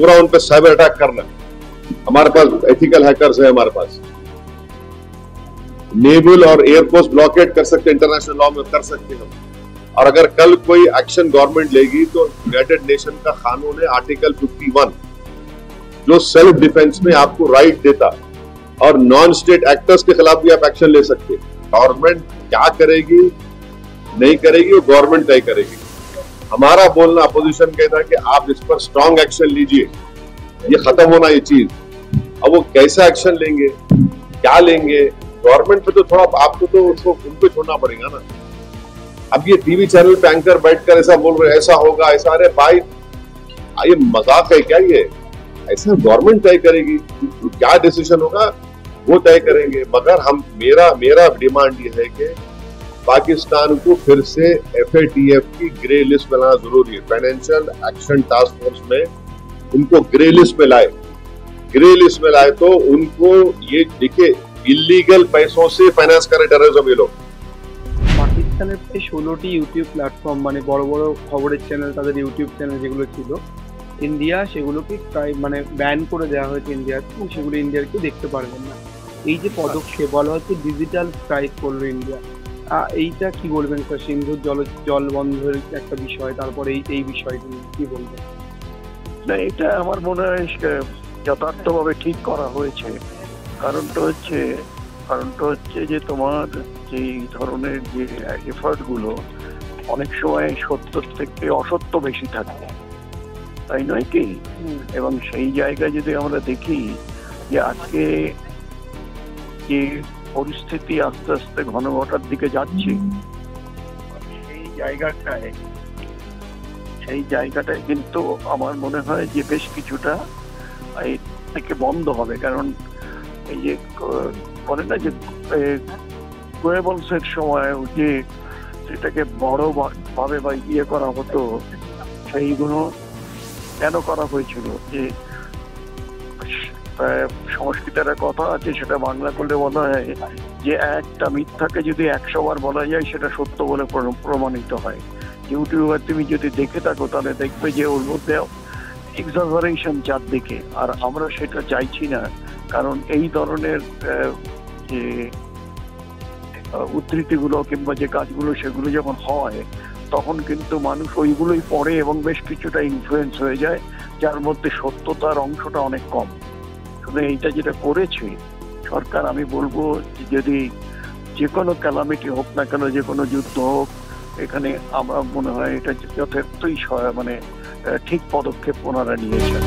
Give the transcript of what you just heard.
पूरा उन पे साइबर अटैक करना। हमारे पास एथिकल हैकर्स है, हमारे पास नेवल और एयरफोर्स ब्लॉकेट कर सकते, इंटरनेशनल लॉ में कर सकते हम। और अगर कल कोई एक्शन गवर्नमेंट लेगी तो यूनाइटेड नेशन का कानून है आर्टिकल 51 जो सेल्फ डिफेंस में आपको राइट देता, और नॉन स्टेट एक्टर्स के खिलाफ भी आप एक्शन ले सकते। गवर्नमेंट क्या करेगी नहीं करेगी वो गवर्नमेंट तय करेगी। हमारा बोलना अपोजिशन का था कि आप इस पर स्ट्रॉन्ग एक्शन लीजिए, ये खत्म होना ये चीज। अब वो कैसा एक्शन लेंगे, क्या लेंगे, गवर्नमेंट पे तो थोड़ा आपको तो उसको उनको छोड़ना पड़ेगा ना। अब ये टीवी चैनल पे एंकर बैठकर ऐसा बोल रहे ऐसा होगा ऐसा, अरे भाई ये मजाक है क्या? ये ऐसा गवर्नमेंट तय करेगी, क्या डिसीजन होगा वो तय करेंगे। मगर हम मेरा डिमांड ये है कि पाकिस्तान को फिर से FATF की ग्रे लिस्ट बनाना जरूरी है। फाइनेंशियल एक्शन टास्क फोर्स में उनको ग्रे लिस्ट में लाए। ग्रे लिस्ट में लाए तो उनको ये देखिए इलीगल पैसों से फाइनेंस करे टेररिज्म ये लोग। পাকিস্তানের প্রায় 16টি ইউটিউব প্ল্যাটফর্ম মানে বড় বড় খবরের চ্যানেল, তাদের ইউটিউব চ্যানেল যেগুলো ছিল ইন্ডিয়া, সেগুলোকে প্রায় মানে ব্যান করে দেওয়া হয়েছে ইন্ডিয়াতে, সেগুলো ইন্ডিয়ার কেউ দেখতে পারবেন না। এই যে পদক্ষেপ বলা হচ্ছে ডিজিটাল স্ট্রাইক করলো ইন্ডিয়া, এইটা কি বলবেন স্যার? সিন্ধুর জল বন্ধের একটা বিষয়, তারপরে এই বিষয়টি কি বলবেন? না, এটা আমার মনে হয় যথার্থভাবে ঠিক করা হয়েছে। কারণটা হচ্ছে যে তোমার যে ধরনের যে এফার্ট গুলো অনেক সময় সত্যর থেকে অসত্য বেশি থাকে, তাই নয় কি? এবং সেই জায়গায় যদি আমরা দেখি যে আজকে যে পরিস্থিতি আস্তে আস্তে ঘনঘটার দিকে যাচ্ছে, সেই জায়গাটায় কিন্তু আমার মনে হয় যে বেশ কিছুটা এর থেকে বন্ধ হবে। কারণ এই যে বলে না যে গোয়েবলসের সময় যে সেটাকে বড় ভাবে বা ইয়ে করা হতো, সেইগুলো কেন করা হয়েছিল? যে সংস্কৃতের কথা আছে, সেটা বাংলা করলে বলা হয় যে একটা মিথ্যাকে যদি 100 বার বলা যায় সেটা সত্য বলে প্রমাণিত হয়। ইউটিউবে তুমি যদি দেখে থাকো তাহলে দেখবে যে ওর মধ্যে এক্সাজারেশন চারদিকে, আর আমরা সেটা চাইছি না। কারণ এই ধরনের যে উদ্ধৃতিগুলো কিংবা যে কাজগুলো সেগুলো যখন হয় তখন কিন্তু মানুষ ওইগুলোই পড়ে এবং বেশ কিছুটা ইনফ্লুয়েন্স হয়ে যায়, যার মধ্যে সত্যতার অংশটা অনেক কম। শুধু এইটা যেটা করেছে সরকার, আমি বলবো যদি যে কোনো ক্যালামিটি হোক না কেন, যে কোনো যুদ্ধ হোক, এখানে আমার মনে হয় এটা যথেষ্টই মানে ঠিক পদক্ষেপ ওনারা নিয়েছেন।